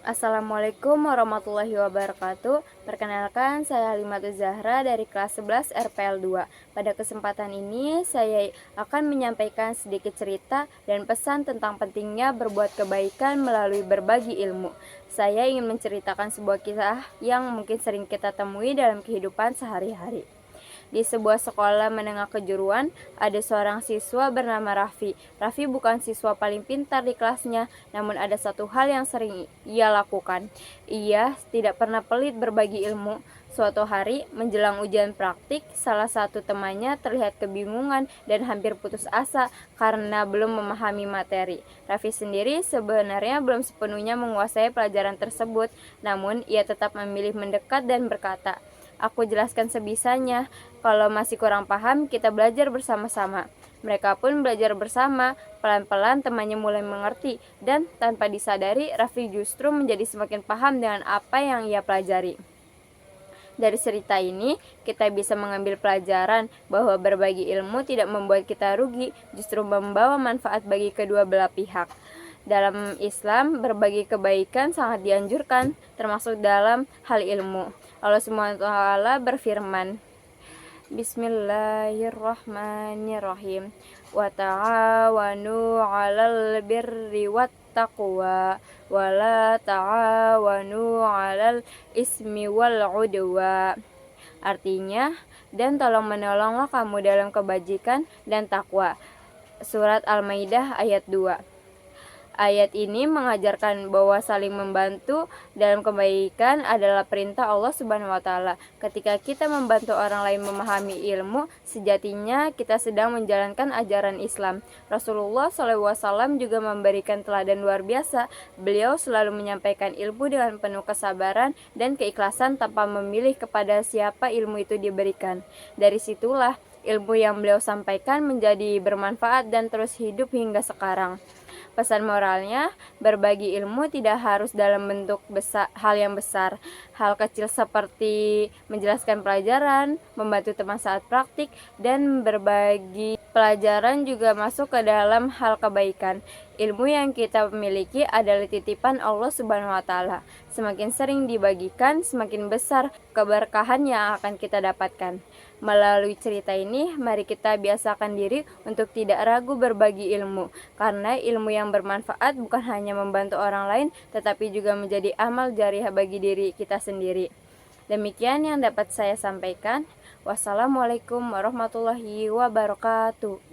Assalamualaikum warahmatullahi wabarakatuh. Perkenalkan, saya Halimatul Zahra dari kelas 11 RPL 2. Pada kesempatan ini, saya akan menyampaikan sedikit cerita dan pesan tentang pentingnya berbuat kebaikan melalui berbagi ilmu. Saya ingin menceritakan sebuah kisah yang mungkin sering kita temui dalam kehidupan sehari-hari. Di sebuah sekolah menengah kejuruan, ada seorang siswa bernama Raffi. Raffi bukan siswa paling pintar di kelasnya, namun ada satu hal yang sering ia lakukan. Ia tidak pernah pelit berbagi ilmu. Suatu hari, menjelang ujian praktik, salah satu temannya terlihat kebingungan dan hampir putus asa karena belum memahami materi. Raffi sendiri sebenarnya belum sepenuhnya menguasai pelajaran tersebut, namun ia tetap memilih mendekat dan berkata, "Aku jelaskan sebisanya. Kalau masih kurang paham, kita belajar bersama-sama." Mereka pun belajar bersama. Pelan-pelan temannya mulai mengerti, dan tanpa disadari, Raffi justru menjadi semakin paham dengan apa yang ia pelajari. Dari cerita ini, kita bisa mengambil pelajaran bahwa berbagi ilmu tidak membuat kita rugi, justru membawa manfaat bagi kedua belah pihak. Dalam Islam, berbagi kebaikan sangat dianjurkan, termasuk dalam hal ilmu. Allah SWT berfirman, Bismillahirrahmanirrahim. Wa ta'awanu 'alal birri wat taqwa wa la ta'awanu 'alal ismi wal 'udwa. Artinya, dan tolong menolonglah kamu dalam kebajikan dan takwa. Surat Al-Maidah ayat 2. Ayat ini mengajarkan bahwa saling membantu dalam kebaikan adalah perintah Allah Subhanahu wa taala. Ketika kita membantu orang lain memahami ilmu, sejatinya kita sedang menjalankan ajaran Islam. Rasulullah SAW juga memberikan teladan luar biasa. Beliau selalu menyampaikan ilmu dengan penuh kesabaran dan keikhlasan tanpa memilih kepada siapa ilmu itu diberikan. Dari situlah ilmu yang beliau sampaikan menjadi bermanfaat dan terus hidup hingga sekarang. Pesan moralnya, berbagi ilmu tidak harus dalam bentuk hal yang besar. Hal kecil seperti menjelaskan pelajaran, membantu teman saat praktik, dan berbagi pelajaran juga masuk ke dalam hal kebaikan. Ilmu yang kita miliki adalah titipan Allah Subhanahu wa taala. Semakin sering dibagikan, semakin besar keberkahan yang akan kita dapatkan. Melalui cerita ini, mari kita biasakan diri untuk tidak ragu berbagi ilmu, karena ilmu yang bermanfaat bukan hanya membantu orang lain, tetapi juga menjadi amal jariah bagi diri kita sendiri. Demikian yang dapat saya sampaikan. Wassalamualaikum warahmatullahi wabarakatuh.